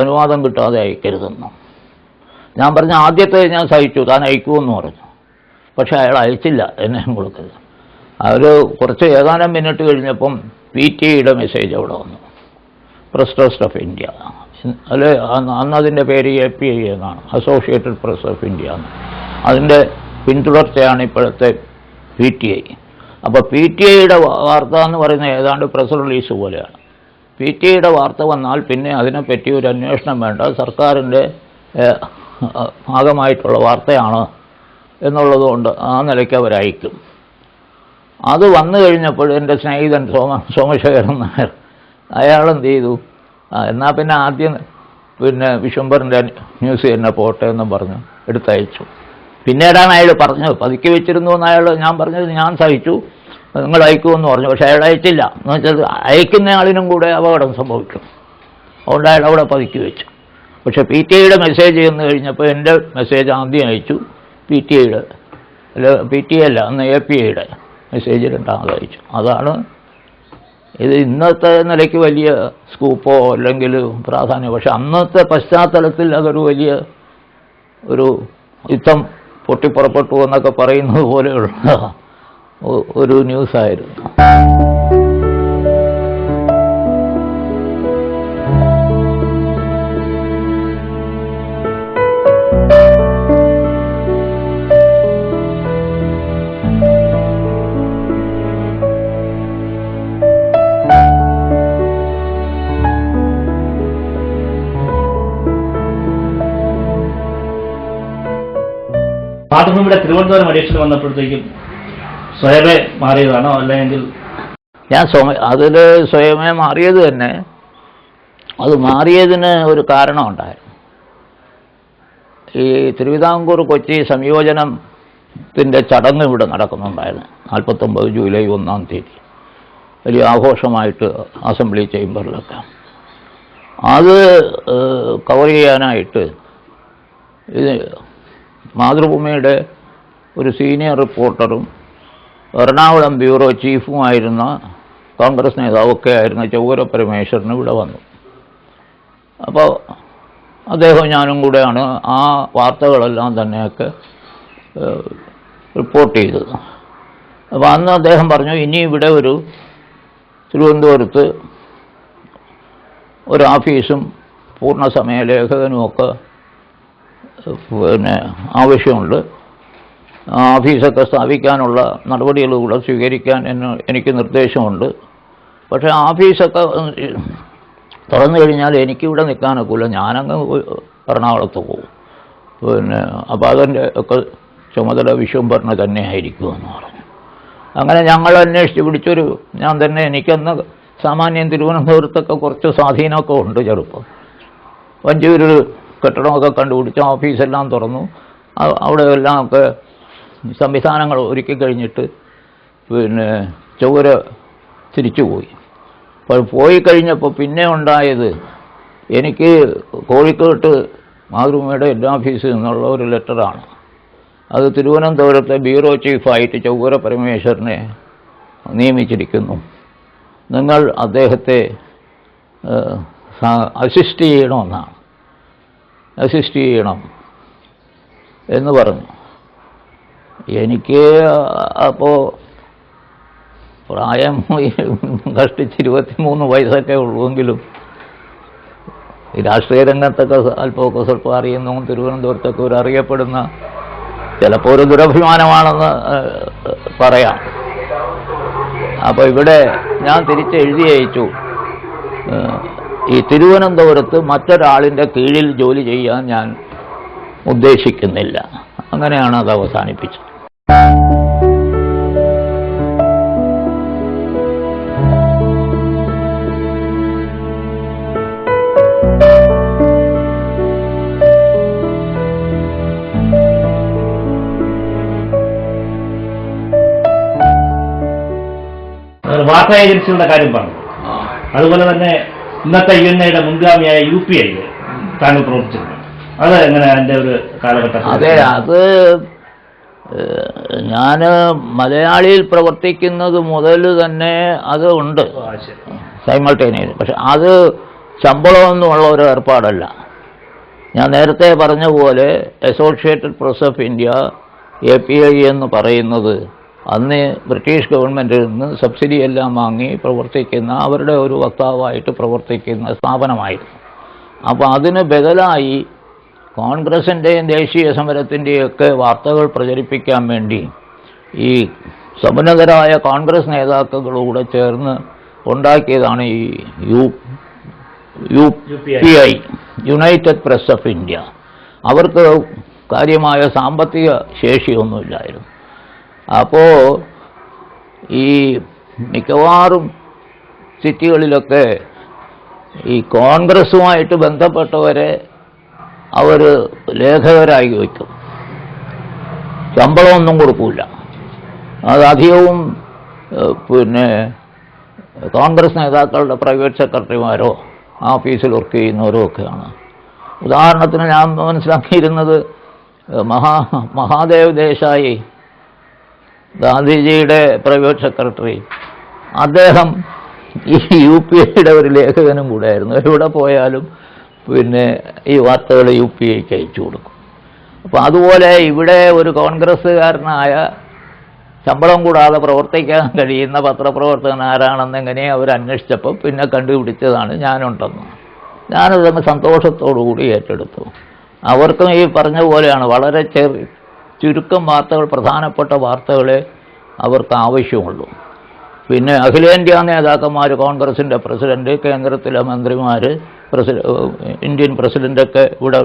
അനുവാദം കിട്ടാതെ അയക്കരുതെന്നു. ഞാൻ പറഞ്ഞ ആദ്യത്തെ ഞാൻ സഹിച്ചു, താൻ അയക്കുമെന്ന് പറഞ്ഞു. പക്ഷേ അയാൾ അയച്ചില്ല എന്നെ കൊടുക്കരുത്. അവർ കുറച്ച് ഏതാനും മിനിറ്റ് കഴിഞ്ഞപ്പം PTIയുടെ മെസ്സേജ് അവിടെ വന്നു, പ്രസ് ട്രസ്റ്റ് ഓഫ് ഇന്ത്യ. അല്ലെ, അന്നതിൻ്റെ പേര് API എന്നാണ്, അസോസിയേറ്റഡ് പ്രസ് ഓഫ് ഇന്ത്യ എന്ന്. അതിൻ്റെ പിന്തുടർച്ചയാണ് ഇപ്പോഴത്തെ PTI. അപ്പോൾ PTIയുടെ വാർത്ത എന്ന് പറയുന്നത് ഏതാണ്ട് പ്രസ് റിലീസ് പോലെയാണ്. PTIയുടെ വാർത്ത വന്നാൽ പിന്നെ അതിനെപ്പറ്റി ഒരു അന്വേഷണം വേണ്ട, സർക്കാരിൻ്റെ ഭാഗമായിട്ടുള്ള വാർത്തയാണ് എന്നുള്ളതുകൊണ്ട് ആ നിലയ്ക്ക് അവരയക്കും. അത് വന്നു കഴിഞ്ഞപ്പോൾ എൻ്റെ സ്നേഹിതൻ സോമശേഖരൻ നായർ അയാളെന്ത് ചെയ്തു, എന്നാൽ പിന്നെ ആദ്യം വിശ്വംഭരൻ്റെ ന്യൂസ് തന്നെ പോട്ടെ എന്നും പറഞ്ഞു എടുത്തയച്ചു. പിന്നീടാണ് അയാൾ പറഞ്ഞത്, പതുക്കി വെച്ചിരുന്നു എന്ന് ഞാൻ പറഞ്ഞത് ഞാൻ സഹിച്ചു, നിങ്ങൾ അയക്കുമെന്ന് പറഞ്ഞു. പക്ഷേ അയാൾ അയച്ചില്ല. എന്ന് വെച്ചാൽ അയക്കുന്ന ആളിനും കൂടെ അപകടം സംഭവിക്കും, അതുകൊണ്ട് അയാൾ അവിടെ പതുക്കി വെച്ചു. പക്ഷേ PTIയുടെ മെസ്സേജ് ചെന്ന് കഴിഞ്ഞപ്പോൾ എൻ്റെ മെസ്സേജ് ആദ്യം അയച്ചു, PTI അല്ല അന്ന് APIയുടെ മെസ്സേജ് രണ്ടാമത് അയച്ചു. അതാണ് ഇത് ഇന്നത്തെ നിലയ്ക്ക് വലിയ സ്കൂപ്പോ അല്ലെങ്കിൽ പ്രാധാന്യം. പക്ഷെ അന്നത്തെ പശ്ചാത്തലത്തിൽ അതൊരു വലിയ ഒരു യുദ്ധം പൊട്ടിപ്പുറപ്പെട്ടു എന്നൊക്കെ പറയുന്നത് പോലെയുള്ള ഒരു ന്യൂസായിരുന്നു. മാതൃഭൂമിയുടെ തിരുവനന്തപുരം എഡിഷൻ വന്നപ്പോഴത്തേക്കും സ്വയമേ മാറിയതാണോ അല്ലെങ്കിൽ? ഞാൻ അതിൽ സ്വയമേ മാറിയത് തന്നെ, അത് മാറിയതിന് ഒരു കാരണമുണ്ടായിരുന്നു. ഈ തിരുവിതാംകൂർ കൊച്ചി സംയോജനത്തിൻ്റെ ചടങ്ങ് ഇവിടെ നടക്കുന്നുണ്ടായിരുന്നു 49 ജൂലൈ 1-ാം തീയതി, വലിയ ആഘോഷമായിട്ട് അസംബ്ലി ചേംബറിലൊക്കെ. അത് കവർ ചെയ്യാനായിട്ട് ഇത് മാതൃഭൂമിയുടെ ഒരു സീനിയർ റിപ്പോർട്ടറും എറണാകുളം ബ്യൂറോ ചീഫുമായിരുന്ന കോൺഗ്രസ് നേതാവൊക്കെ ആയിരുന്ന ചൗവര പരമേശ്വരന് ഇവിടെ വന്നു. അപ്പോൾ അദ്ദേഹം ഞാനും കൂടെയാണ് ആ വാർത്തകളെല്ലാം തന്നെയൊക്കെ റിപ്പോർട്ട് ചെയ്തത്. അപ്പോൾ അന്ന് അദ്ദേഹം പറഞ്ഞു, ഇനി ഇവിടെ ഒരു തിരുവനന്തപുരത്ത് ഒരു ഓഫീസും പൂർണ്ണസമയ ലേഖകനുമൊക്കെ ആവശ്യമുണ്ട്. ആ ഓഫീസൊക്കെ സ്ഥാപിക്കാനുള്ള നടപടികൾ കൂടെ സ്വീകരിക്കാൻ എനിക്ക് നിർദ്ദേശമുണ്ട്. പക്ഷേ ഓഫീസൊക്കെ തുറന്നു കഴിഞ്ഞാൽ എനിക്കിവിടെ നിൽക്കാനൊക്കില്ല, ഞാനങ്ങ് എറണാകുളത്ത് പോകും. അപ്പോൾ അതിൻ്റെ ഒക്കെ ചുമതല വിശ്വംഭരന് തന്നെ ആയിരിക്കുമെന്ന് പറഞ്ഞു. അങ്ങനെ ഞങ്ങൾ അന്വേഷിച്ച് പിടിച്ചൊരു, ഞാൻ തന്നെ, എനിക്കന്ന് സാമാന്യം തിരുവനന്തപുരത്തൊക്കെ കുറച്ച് സ്വാധീനമൊക്കെ ഉണ്ട് ചെറുപ്പം. വഞ്ചൂര് കെട്ടിടമൊക്കെ കണ്ടുപിടിച്ച് ഓഫീസെല്ലാം തുറന്നു. അവിടെ എല്ലാം ഒക്കെ സംവിധാനങ്ങൾ ഒരുക്കി കഴിഞ്ഞിട്ട് ചൊവ്വര തിരിച്ചു പോയി. അപ്പോൾ പോയി കഴിഞ്ഞപ്പോൾ പിന്നെ ഉണ്ടായത്, എനിക്ക് കോഴിക്കോട്ട് മാതൃഭൂമിയുടെ ഹെഡ് ഓഫീസിൽ നിന്നുള്ള ഒരു ലെറ്ററാണ്. അത് തിരുവനന്തപുരത്തെ ബ്യൂറോ ചീഫായിട്ട് ചൊവ്വര പരമേശ്വരനെ നിയമിച്ചിരിക്കുന്നു, നിങ്ങൾ അദ്ദേഹത്തെ അസിസ്റ്റ് ചെയ്യണം എന്ന് പറഞ്ഞു. എനിക്ക് അപ്പോൾ പ്രായം കഷ്ടിച്ച് 23 വയസ്സൊക്കെ ഉള്ളുവെങ്കിലും ഈ രാഷ്ട്രീയ രംഗത്തൊക്കെ അല്പമൊക്കെ സ്വല്പം അറിയുന്നു. തിരുവനന്തപുരത്തൊക്കെ ഒരു അറിയപ്പെടുന്ന, ചിലപ്പോൾ ഒരു ദുരഭിമാനമാണെന്ന് പറയാം. അപ്പോൾ ഇവിടെ ഞാൻ തിരിച്ചെഴുതി അയച്ചു, ഈ തിരുവനന്തപുരത്ത് മറ്റൊരാളിൻ്റെ കീഴിൽ ജോലി ചെയ്യാൻ ഞാൻ ഉദ്ദേശിക്കുന്നില്ല. അങ്ങനെയാണ് അത് അവസാനിപ്പിച്ചത്. വാർത്താ ഏജൻസികളുടെ കാര്യം പറഞ്ഞു. അതുപോലെ തന്നെ ഇന്നത്തെ UNA-യുടെ മുൻഗാമിയായ UPI താങ്കൾ പ്രവർത്തിച്ചിട്ടുണ്ട്. അത് എങ്ങനെ അതിൻ്റെ ഒരു കാലഘട്ടം? അതെ, അത് ഞാൻ മലയാളിയിൽ പ്രവർത്തിക്കുന്നത് മുതൽ തന്നെ അത് ഉണ്ട് സൈമൾട്ടേനിയസ്. പക്ഷെ അത് ശമ്പളമൊന്നുമുള്ള ഒരു ഏർപ്പാടല്ല. ഞാൻ നേരത്തെ പറഞ്ഞ പോലെ associated press of India, API എന്ന് പറയുന്നത് അന്ന് ബ്രിട്ടീഷ് ഗവൺമെൻറ്റിൽ നിന്ന് സബ്സിഡി എല്ലാം വാങ്ങി പ്രവർത്തിക്കുന്ന, അവരുടെ ഒരു വക്താവായിട്ട് പ്രവർത്തിക്കുന്ന സ്ഥാപനമായിരുന്നു. അപ്പോൾ അതിന് ബദലായി കോൺഗ്രസിൻ്റെയും ദേശീയ സമരത്തിൻ്റെയൊക്കെ വാർത്തകൾ പ്രചരിപ്പിക്കാൻ വേണ്ടി ഈ സമുന്നതരായ കോൺഗ്രസ് നേതാക്കളോട് ചേർന്ന് ഉണ്ടാക്കിയതാണ് ഈ UPI, United press of India. അവർക്ക് കാര്യമായ സാമ്പത്തിക ശേഷിയൊന്നുമില്ലായിരുന്നു. അപ്പോൾ ഈ മിക്കവാറും സിറ്റികളിലൊക്കെ ഈ കോൺഗ്രസുമായിട്ട് ബന്ധപ്പെട്ടവരെ അവർ ലേഖകരായി വയ്ക്കും, ശമ്പളമൊന്നും കൊടുക്കില്ല. അതധികവും കോൺഗ്രസ് നേതാക്കളുടെ പ്രൈവറ്റ് സെക്രട്ടറിമാരോ ഓഫീസിൽ വർക്ക് ചെയ്യുന്നവരോ ഒക്കെയാണ്. ഉദാഹരണത്തിന് ഞാൻ മനസ്സിലാക്കിയിരുന്നത് മഹാദേവ് ദേശായി, ഗാന്ധിജിയുടെ പ്രൈവറ്റ് സെക്രട്ടറി, അദ്ദേഹം ഈ UPIയുടെ ഒരു ലേഖകനും കൂടെ ആയിരുന്നു. എവിടെ പോയാലും ഈ വാർത്തകൾ UPIക്ക് അയച്ചു കൊടുക്കും. അപ്പോൾ അതുപോലെ ഇവിടെ ഒരു കോൺഗ്രസ്സുകാരനായ ശമ്പളം കൂടാതെ പ്രവർത്തിക്കാൻ കഴിയുന്ന പത്രപ്രവർത്തകൻ ആരാണെന്ന് എങ്ങനെ അവർ അന്വേഷിച്ചപ്പോൾ പിന്നെ കണ്ടുപിടിച്ചതാണ് ഞാനുണ്ടെന്ന്. ഞാനത് സന്തോഷത്തോടു കൂടി ഏറ്റെടുത്തു. അവർക്കും ഈ പറഞ്ഞ പോലെയാണ്, വളരെ ചുരുക്കം വാർത്തകൾ, പ്രധാനപ്പെട്ട വാർത്തകളെ അവർക്ക് ആവശ്യമുള്ളൂ. പിന്നെ അഖിലേന്ത്യാ നേതാക്കന്മാർ, കോൺഗ്രസിൻ്റെ പ്രസിഡന്റ്, കേന്ദ്രത്തിലെ മന്ത്രിമാർ, ഇന്ത്യൻ പ്രസിഡൻ്റൊക്കെ ഇവിടെ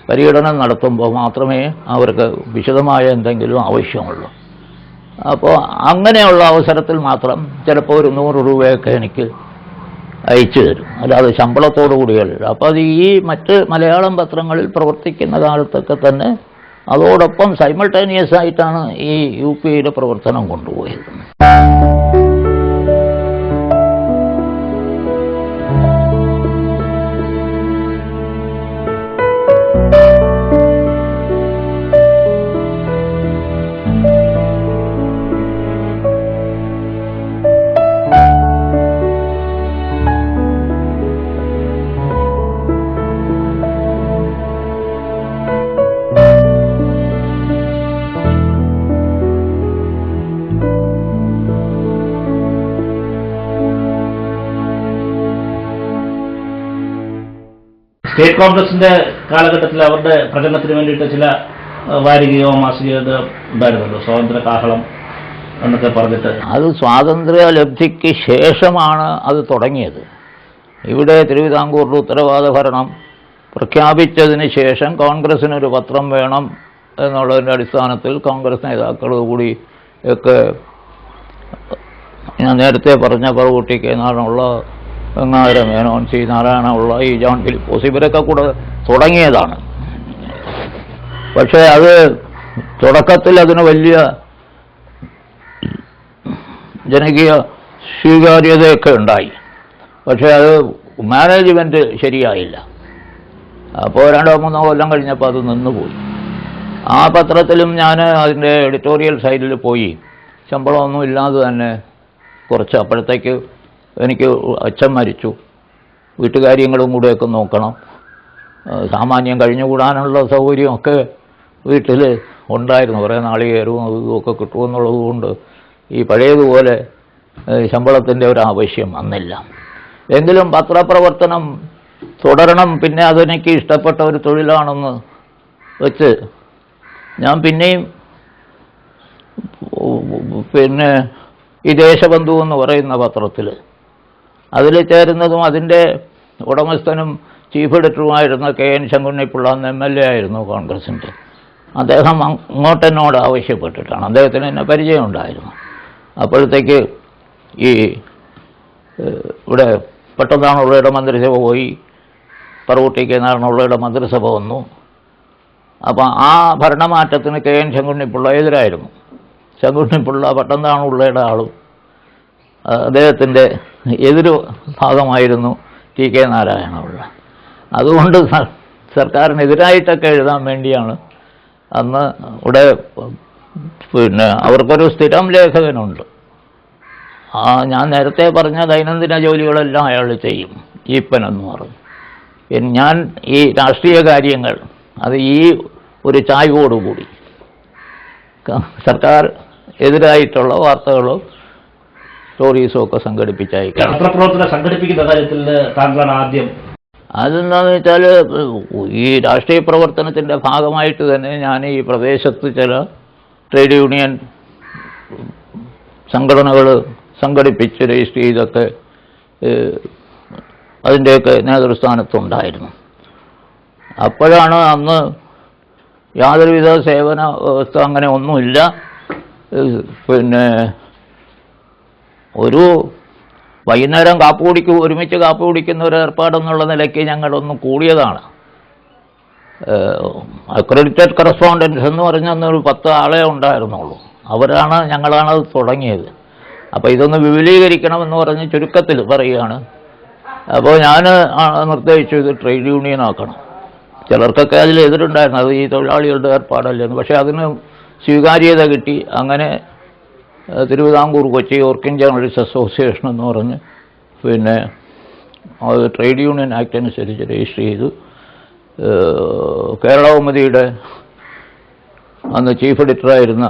പര്യടനം നടത്തുമ്പോൾ മാത്രമേ അവർക്ക് വിശദമായ എന്തെങ്കിലും ആവശ്യമുള്ളൂ. അപ്പോൾ അങ്ങനെയുള്ള അവസരത്തിൽ മാത്രം ചിലപ്പോൾ ഒരു 100 രൂപയൊക്കെ എനിക്ക് അയച്ചു തരും, അല്ലാതെ ശമ്പളത്തോടു കൂടിയല്ല. അപ്പോൾ അത് ഈ മറ്റ് മലയാളം പത്രങ്ങളിൽ പ്രവർത്തിക്കുന്ന കാലത്തൊക്കെ തന്നെ അതോടൊപ്പം സൈമൾട്ടേനിയസ് ആയിട്ടാണ് ഈ UPIയുടെ പ്രവർത്തനം കൊണ്ടുപോയത്. സ്റ്റേറ്റ് കോൺഗ്രസിന്റെ കാലഘട്ടത്തിൽ അവരുടെ പ്രചരണത്തിന് വേണ്ടിയിട്ട് ചില വാരികയോ മാസികയോ ഉണ്ടായിരുന്നല്ലോ, സ്വാതന്ത്ര്യ കാഹളം എന്നൊക്കെ പറഞ്ഞിട്ട്. അത് സ്വാതന്ത്ര്യ ലബ്ധിക്ക് ശേഷമാണ് അത് തുടങ്ങിയത്. ഇവിടെ തിരുവിതാംകൂറിൽ ഉത്തരവാദ ഭരണം പ്രഖ്യാപിച്ചതിന് ശേഷം കോൺഗ്രസിനൊരു പത്രം വേണം എന്നുള്ളതിൻ്റെ അടിസ്ഥാനത്തിൽ കോൺഗ്രസ് നേതാക്കൾ കൂടി ഒക്കെ ഞാൻ നേരത്തെ പറഞ്ഞ പറവൂട്ടി കെ നാരായണപിള്ള, വെങ്ങാധര മേനോൻ, സി നാരായണപിള്ള, ഈ ജോൺ ഫിലിപ്പോസ് ഇവരൊക്കെ കൂടെ തുടങ്ങിയതാണ്. പക്ഷേ അത് തുടക്കത്തിൽ അതിന് വലിയ ജനകീയ സ്വീകാര്യതയൊക്കെ ഉണ്ടായി. പക്ഷേ അത് മാനേജ്മെൻറ്റ് ശരിയായില്ല. അപ്പോൾ 2-3 കൊല്ലം കഴിഞ്ഞപ്പോൾ അത് നിന്നുപോയി. ആ പത്രത്തിലും ഞാൻ അതിൻ്റെ എഡിറ്റോറിയൽ സൈഡിൽ പോയി ശമ്പളമൊന്നും ഇല്ലാതെ തന്നെ കുറച്ച്. അപ്പോഴത്തേക്ക് എനിക്ക് അച്ഛൻ മരിച്ചു, വീട്ടുകാര്യങ്ങളും കൂടെയൊക്കെ നോക്കണം, സാമാന്യം കഴിഞ്ഞുകൂടാനുള്ള സൗകര്യമൊക്കെ വീട്ടിൽ ഉണ്ടായിരുന്നു. കുറേ നാളികേരവും ഇതുമൊക്കെ കിട്ടുമെന്നുള്ളത് കൊണ്ട് ഈ പഴയതുപോലെ ശമ്പളത്തിൻ്റെ ഒരു ആവശ്യം വന്നില്ല. എങ്കിലും പത്രപ്രവർത്തനം തുടരണം. പിന്നെ അതെനിക്ക് ഇഷ്ടപ്പെട്ട ഒരു തൊഴിലാണെന്ന് വെച്ച് ഞാൻ പിന്നെയും പിന്നെ ഈ ദേശബന്ധു എന്ന് പറയുന്ന പത്രത്തിൽ അതിൽ ചേരുന്നതും അതിൻ്റെ ഉടമസ്ഥനും ചീഫ് എഡിറ്ററുമായിരുന്ന KN ശങ്കുണ്ണിപ്പിള്ള അന്ന് MLA ആയിരുന്നു കോൺഗ്രസിൻ്റെ. അദ്ദേഹം അങ്ങോട്ടെന്നോട് ആവശ്യപ്പെട്ടിട്ടാണ്. അദ്ദേഹത്തിന് എന്നെ പരിചയമുണ്ടായിരുന്നു. അപ്പോഴത്തേക്ക് ഈ ഇവിടെ പെട്ടെന്നാണുള്ളയുടെ മന്ത്രിസഭ പോയി, പറവൂട്ടി കെ നാരായണപിള്ളയുടെ മന്ത്രിസഭ വന്നു. അപ്പം ആ ഭരണമാറ്റത്തിന് KN ശങ്കുണ്ണിപ്പിള്ള എതിരായിരുന്നു. ശങ്കുണ്ണിപ്പിള്ള പെട്ടെന്നാണുള്ളയുടെ ആളും അദ്ദേഹത്തിൻ്റെ എതിര് ഭാഗമായിരുന്നു TK നാരായണപിള്ള. അതുകൊണ്ട് സർക്കാരിനെതിരായിട്ടൊക്കെ എഴുതാൻ വേണ്ടിയാണ് അന്ന് ഇവിടെ പിന്നെ അവർക്കൊരു സ്ഥിരം ലേഖകനുണ്ട്. ഞാൻ നേരത്തെ പറഞ്ഞ ദൈനംദിന ജോലികളെല്ലാം അയാൾ ചെയ്യും, ഈപ്പനെന്ന് പറഞ്ഞു. ഞാൻ ഈ രാഷ്ട്രീയ കാര്യങ്ങൾ അത് ഈ ഒരു ചായ്വോടുകൂടി സർക്കാർ എതിരായിട്ടുള്ള വാർത്തകളോ സ്റ്റോറീസും ഒക്കെ സംഘടിപ്പിച്ചയക്കാം. പത്രപ്രവർത്തനം സംഘടിപ്പിക്കുന്ന കാര്യത്തിൽ താങ്കളാണ് ആദ്യം. അതെന്താണെന്ന് വെച്ചാൽ ഈ രാഷ്ട്രീയ പ്രവർത്തനത്തിൻ്റെ ഭാഗമായിട്ട് തന്നെ ഞാൻ ഈ പ്രദേശത്ത് ചില ട്രേഡ് യൂണിയൻ സംഘടനകൾ സംഘടിപ്പിച്ച് രജിസ്റ്റർ ചെയ്തൊക്കെ അതിൻ്റെയൊക്കെ നേതൃസ്ഥാനത്തുണ്ടായിരുന്നു. അപ്പോഴാണ് അന്ന് യാതൊരുവിധ സേവന വ്യവസ്ഥ അങ്ങനെ ഒന്നുമില്ല. പിന്നെ ഒരു വൈകുന്നേരം ഒരുമിച്ച് കാപ്പി കുടിക്കുന്ന ഒരു ഏർപ്പാടെന്നുള്ള നിലയ്ക്ക് ഞങ്ങളൊന്ന് കൂടിയതാണ്. അക്രഡിറ്റഡ് കറസ്പോണ്ടൻസ് എന്ന് പറഞ്ഞൊരു 10 ആളെ ഉണ്ടായിരുന്നുള്ളൂ. ഞങ്ങളാണത് തുടങ്ങിയത്. അപ്പോൾ ഇതൊന്ന് വിപുലീകരിക്കണമെന്ന് പറഞ്ഞ് ചുരുക്കത്തിൽ പറയുകയാണ്. അപ്പോൾ ഞാൻ നിർദ്ദേശിച്ചു ഇത് ട്രേഡ് യൂണിയൻ ആക്കണം. ചിലർക്കൊക്കെ അതിൽ എതിരുണ്ടായിരുന്നു, അത് ഈ തൊഴിലാളികളുടെ ഏർപ്പാടല്ലെന്ന്. പക്ഷേ അതിന് സ്വീകാര്യത കിട്ടി. അങ്ങനെ Thiruvithamkoor Kochi working journalist association എന്ന് പറഞ്ഞ് പിന്നെ അത് ട്രേഡ് യൂണിയൻ ആക്ട് അനുസരിച്ച് രജിസ്റ്റർ ചെയ്തു. കേരളകൗമുദിയുടെ അന്ന് ചീഫ് എഡിറ്ററായിരുന്ന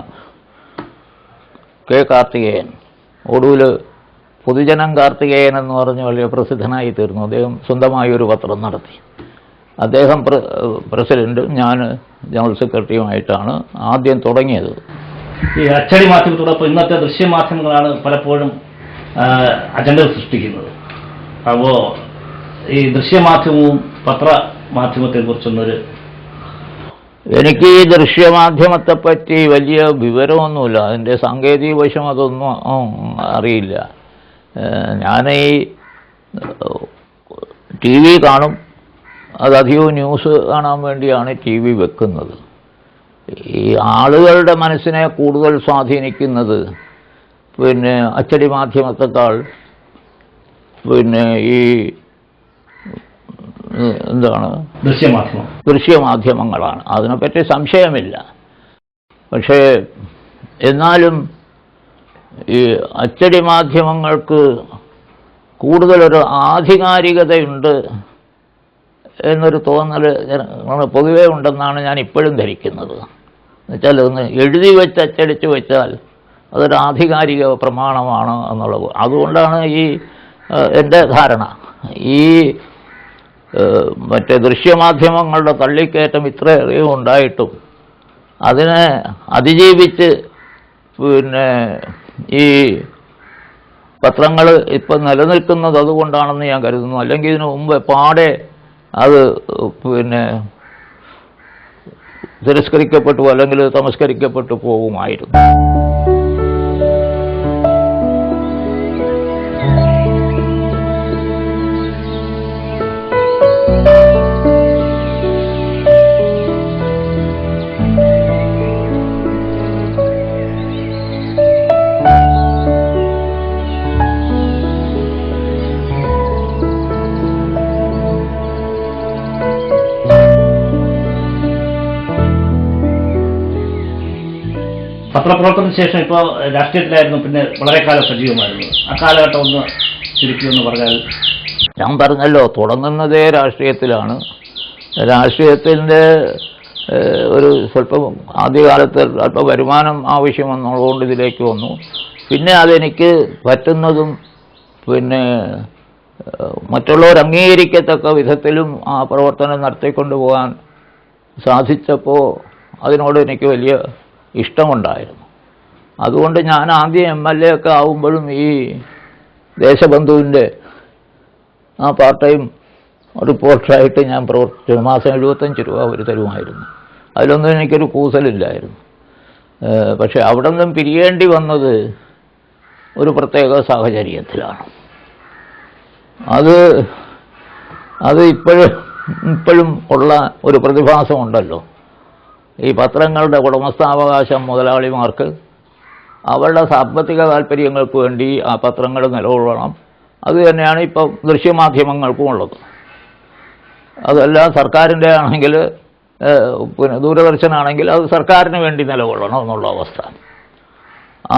K. കാർത്തികേയൻ, ഒടുവിൽ പൊതുജനം കാർത്തികേയൻ എന്ന് പറഞ്ഞ് വലിയ പ്രസിദ്ധനായി തീർന്നു. അദ്ദേഹം സ്വന്തമായി ഒരു പത്രം നടത്തി. അദ്ദേഹം പ്രസിഡൻറ്റും ഞാൻ ജനറൽ സെക്രട്ടറിയുമായിട്ടാണ് ആദ്യം തുടങ്ങിയത്. ഈ അച്ചടി മാധ്യമത്തോടൊപ്പം ഇന്നത്തെ ദൃശ്യമാധ്യമങ്ങളാണ് പലപ്പോഴും അജണ്ടകൾ സൃഷ്ടിക്കുന്നത്. അപ്പോൾ ഈ ദൃശ്യമാധ്യമവും പത്രമാധ്യമത്തെക്കുറിച്ചൊന്നൊരു എനിക്ക് ഈ ദൃശ്യമാധ്യമത്തെപ്പറ്റി വലിയ വിവരമൊന്നുമില്ല. അതിൻ്റെ സാങ്കേതിക വശം അതൊന്നും അറിയില്ല. ഞാൻ ഈ TV കാണും, അതധികവും ന്യൂസ് കാണാൻ വേണ്ടിയാണ് TV വെക്കുന്നത്. ഈ ആളുകളുടെ മനസ്സിനെ കൂടുതൽ സ്വാധീനിക്കുന്നത് പിന്നെ അച്ചടി മാധ്യമത്തെക്കാൾ പിന്നെ ഈ എന്താണ് ദൃശ്യമാധ്യമങ്ങളാണ്. അതിനെപ്പറ്റി സംശയമില്ല. പക്ഷേ എന്നാലും ഈ അച്ചടി മാധ്യമങ്ങൾക്ക് കൂടുതലൊരു ആധികാരികതയുണ്ട് എന്നൊരു തോന്നൽ പൊതുവേ ഉണ്ടെന്നാണ് ഞാൻ ഇപ്പോഴും ധരിക്കുന്നത്. എന്നുവെച്ചാൽ ഒന്ന് എഴുതി വെച്ച് അച്ചടിച്ച് വെച്ചാൽ അതൊരു ആധികാരിക പ്രമാണമാണ് എന്നുള്ളത്. അതുകൊണ്ടാണ് എൻ്റെ ധാരണ ഈ മറ്റേ ദൃശ്യമാധ്യമങ്ങളുടെ തള്ളിക്കയറ്റം ഇത്രയധികം ഉണ്ടായിട്ടും അതിനെ അതിജീവിച്ച് പിന്നെ ഈ പത്രങ്ങൾ ഇപ്പം നിലനിൽക്കുന്നത് അതുകൊണ്ടാണെന്ന് ഞാൻ കരുതുന്നു. അല്ലെങ്കിൽ ഇതിനു മുമ്പ് പാടെ അത് പിന്നെ തിരസ്കരിക്കപ്പെട്ടു അല്ലെങ്കിൽ തമസ്കരിക്കപ്പെട്ടു പോകുമായിരുന്നു. പത്രപ്രവർത്തനത്തിന് ശേഷം ഇപ്പോൾ രാഷ്ട്രീയത്തിലായിരുന്നു, പിന്നെ വളരെ കാലം സജീവമായിരുന്നു. ആ കാലഘട്ടം ഒന്ന് ചുരുക്കിയെന്ന് പറഞ്ഞാൽ? ഞാൻ പറഞ്ഞല്ലോ, തുടങ്ങുന്നതേ രാഷ്ട്രീയത്തിലാണ്. രാഷ്ട്രീയത്തിൻ്റെ ഒരു സ്വല്പം ആദ്യകാലത്ത് അല്പം വരുമാനം ആവശ്യമെന്നുള്ളതുകൊണ്ട് ഇതിലേക്ക് വന്നു. പിന്നെ അതെനിക്ക് പറ്റുന്നതും പിന്നെ മറ്റുള്ളവർ അംഗീകരിക്കത്തക്ക വിധത്തിലും ആ പ്രവർത്തനം നടത്തിക്കൊണ്ടു പോകാൻ സാധിച്ചപ്പോൾ അതിനോട് എനിക്ക് വലിയ ഇഷ്ടമുണ്ടായിരുന്നു. അതുകൊണ്ട് ഞാൻ ആദ്യം MLA ഒക്കെ ആവുമ്പോഴും ഈ ദേശബന്ധുവിൻ്റെ ആ പാർട്ട് ടൈം റിപ്പോർട്ടറായിട്ട് ഞാൻ പ്രവർത്തിച്ചു. മാസം 75 രൂപ ഒരു തരുമായിരുന്നു. അതിലൊന്നും എനിക്കൊരു കൂസലില്ലായിരുന്നു. പക്ഷെ അവിടെ നിന്നും പിരിയേണ്ടി വന്നത് ഒരു പ്രത്യേക സാഹചര്യത്തിലാണ്. അത് ഇപ്പോഴും ഉള്ള ഒരു പ്രതിഭാസമുണ്ടല്ലോ. ഈ പത്രങ്ങളുടെ ഉടമസ്ഥാവകാശം മുതലാളിമാർക്ക് അവരുടെ സാമ്പത്തിക താല്പര്യങ്ങൾക്ക് വേണ്ടി ആ പത്രങ്ങൾ നിലകൊള്ളണം. അത് തന്നെയാണ് ഇപ്പം ദൃശ്യമാധ്യമങ്ങൾക്കും ഉള്ളത്. അതെല്ലാം സർക്കാരിൻ്റെ ആണെങ്കിൽ പിന്നെ ദൂരദർശനാണെങ്കിൽ അത് സർക്കാരിന് വേണ്ടി നിലകൊള്ളണം എന്നുള്ള അവസ്ഥ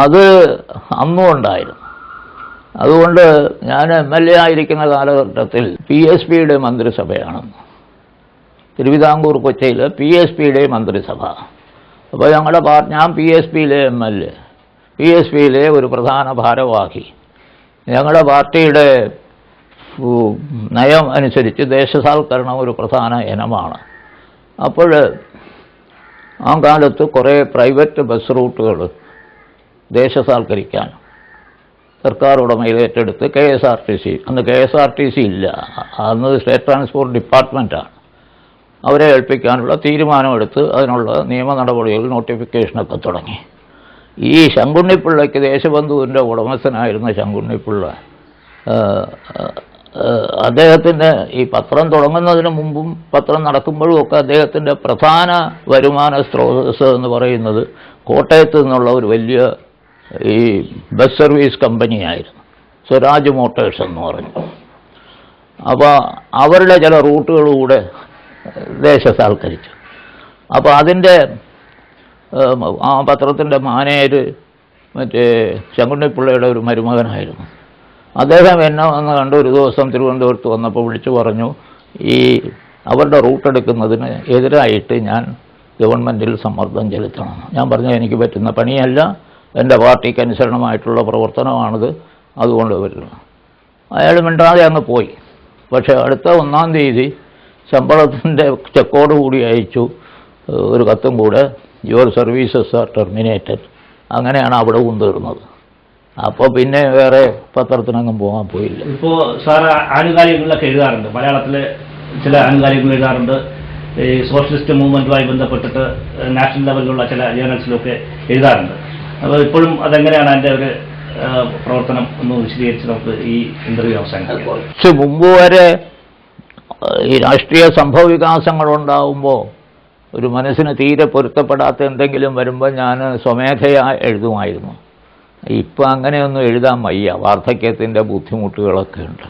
അത് അന്നും ഉണ്ടായിരുന്നു. അതുകൊണ്ട് ഞാൻ MLA ആയിരിക്കുന്ന കാലഘട്ടത്തിൽ PSPയുടെ മന്ത്രിസഭയാണ്, തിരുവിതാംകൂർ കൊച്ചിയിൽ PSPയുടെ മന്ത്രിസഭ. അപ്പോൾ ഞാൻ PSPയിലെ MLA, PSPയിലെ ഒരു പ്രധാന ഭാരവാഹി. ഞങ്ങളുടെ പാർട്ടിയുടെ നയം അനുസരിച്ച് ദേശസാൽക്കരണം ഒരു പ്രധാന ഇനമാണ്. അപ്പോൾ ആ കാലത്ത് കുറേ പ്രൈവറ്റ് ബസ് റൂട്ടുകൾ ദേശസാൽക്കരിക്കാൻ സർക്കാർ ഉടമയിൽ ഏറ്റെടുത്ത് KSRTC, അന്ന് KSRTC ഇല്ല, അന്ന് സ്റ്റേറ്റ് ട്രാൻസ്പോർട്ട് ഡിപ്പാർട്ട്മെൻറ്റാണ്, അവരെ ഏൽപ്പിക്കാനുള്ള തീരുമാനമെടുത്ത് അതിനുള്ള നിയമ നടപടികൾ നോട്ടിഫിക്കേഷനൊക്കെ തുടങ്ങി. ഈ ശങ്കുണ്ണിപ്പിള്ളയ്ക്ക്, ദേശബന്ധുവിൻ്റെ ഉടമസ്ഥനായിരുന്ന ശങ്കുണ്ണിപ്പിള്ള, അദ്ദേഹത്തിൻ്റെ ഈ പത്രം തുടങ്ങുന്നതിന് മുമ്പും പത്രം നടക്കുമ്പോഴും ഒക്കെ അദ്ദേഹത്തിൻ്റെ പ്രധാന വരുമാന സ്രോതസ്സ് എന്ന് പറയുന്നത് കോട്ടയത്ത് നിന്നുള്ള ഒരു വലിയ ഈ ബസ് സർവീസ് കമ്പനിയായിരുന്നു, സ്വരാജ് മോട്ടേഴ്സ് എന്ന് പറഞ്ഞു. അപ്പോൾ അവരുടെ ചില റൂട്ടുകളുകൂടെ ദേശസാൽക്കരിച്ചു. അപ്പോൾ അതിൻ്റെ ആ പത്രത്തിൻ്റെ മാനേജർ മറ്റേ ശങ്കുണ്ണിപ്പിള്ളയുടെ ഒരു മരുമകനായിരുന്നു. അദ്ദേഹം എന്നെ വന്ന് കണ്ട് ഒരു ദിവസം തിരുവനന്തപുരത്ത് വന്നപ്പോൾ വിളിച്ചു പറഞ്ഞു, ഈ അവരുടെ റൂട്ടെടുക്കുന്നതിന് എതിരായിട്ട് ഞാൻ ഗവൺമെൻറ്റിൽ സമ്മർദ്ദം ചെലുത്തണം. ഞാൻ പറഞ്ഞു, എനിക്ക് പറ്റുന്ന പണിയല്ല, എൻ്റെ പാർട്ടിക്ക് അനുസരണമായിട്ടുള്ള പ്രവർത്തനമാണിത്, അതുകൊണ്ട് വരുന്നു. അയാൾ മിണ്ടാതെ അങ്ങ് പോയി. പക്ഷേ അടുത്ത 1-ാം തീയതി ശമ്പളത്തിൻ്റെ ചെക്കോട് കൂടി അയച്ചു ഒരു കത്തും കൂടെ, യുവർ സർവീസസ് ആർ ടെർമിനേറ്റഡ്. അങ്ങനെയാണ് അവിടെ തീർന്നത്. അപ്പോൾ പിന്നെ വേറെ പത്രത്തിനൊന്നും പോകാൻ പോയില്ല. ഇപ്പോൾ സാറ് ആനുകാലികങ്ങളിലൊക്കെ എഴുതാറുണ്ട്, മലയാളത്തിൽ ചില ആനുകാലികങ്ങൾ എഴുതാറുണ്ട്. ഈ സോഷ്യലിസ്റ്റ് മൂവ്മെൻറ്റുമായി ബന്ധപ്പെട്ടിട്ട് നാഷണൽ ലെവലിലുള്ള ചില ജേർണൽസിലൊക്കെ എഴുതാറുണ്ട്. അപ്പോൾ ഇപ്പോഴും അതെങ്ങനെയാണ് അതിൻ്റെ ഒരു പ്രവർത്തനം ഒന്ന് വിശദീകരിച്ച് നമുക്ക് ഈ ഇന്റർവ്യൂ അവസാനിക്കാം. കുറച്ച് മുമ്പ് വരെ ഈ രാഷ്ട്രീയ സംഭവവികാസങ്ങളുണ്ടാവുമ്പോൾ ഒരു മനസ്സിന് തീരെ പൊരുത്തപ്പെടാത്ത എന്തെങ്കിലും വരുമ്പോൾ ഞാൻ സ്വമേധയാ എഴുതുമായിരുന്നു. ഇപ്പം അങ്ങനെയൊന്നും എഴുതാൻ വയ്യ, വാർദ്ധക്യത്തിൻ്റെ ബുദ്ധിമുട്ടുകളൊക്കെ ഉണ്ട്.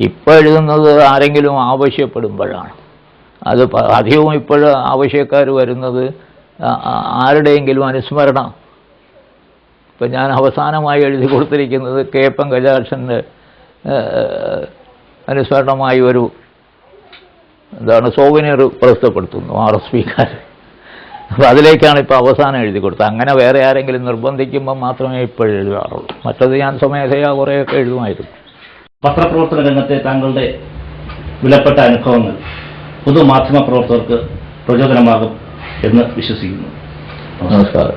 ഇപ്പോൾ എഴുതുന്നത് ആരെങ്കിലും ആവശ്യപ്പെടുമ്പോഴാണ്. അത് അധികവും ഇപ്പോൾ ആവശ്യക്കാർ വരുന്നത് ആരുടെയെങ്കിലും അനുസ്മരണം. ഇപ്പം ഞാൻ അവസാനമായി എഴുതി കൊടുത്തിരിക്കുന്നത് K. പങ്കജാക്ഷൻ്റെ അനുസ്മരണമായി ഒരു സോവനിയർ പ്രസിദ്ധപ്പെടുത്തുന്നു RSPക്കാർ. അപ്പോൾ അതിലേക്കാണ് ഇപ്പോൾ അവസാനം എഴുതി കൊടുത്തത്. അങ്ങനെ വേറെ ആരെങ്കിലും നിർബന്ധിക്കുമ്പോൾ മാത്രമേ ഇപ്പോൾ എഴുതാറുള്ളൂ. മറ്റത് ഞാൻ സ്വമേധയാ കുറേയൊക്കെ എഴുതുമായിരുന്നു. പത്രപ്രവർത്തന രംഗത്തെ താങ്കളുടെ വിലപ്പെട്ട അനുഭവങ്ങൾ പൊതുമാധ്യമ പ്രവർത്തകർക്ക് പ്രചോദനമാകും എന്ന് വിശ്വസിക്കുന്നു. നമസ്കാരം.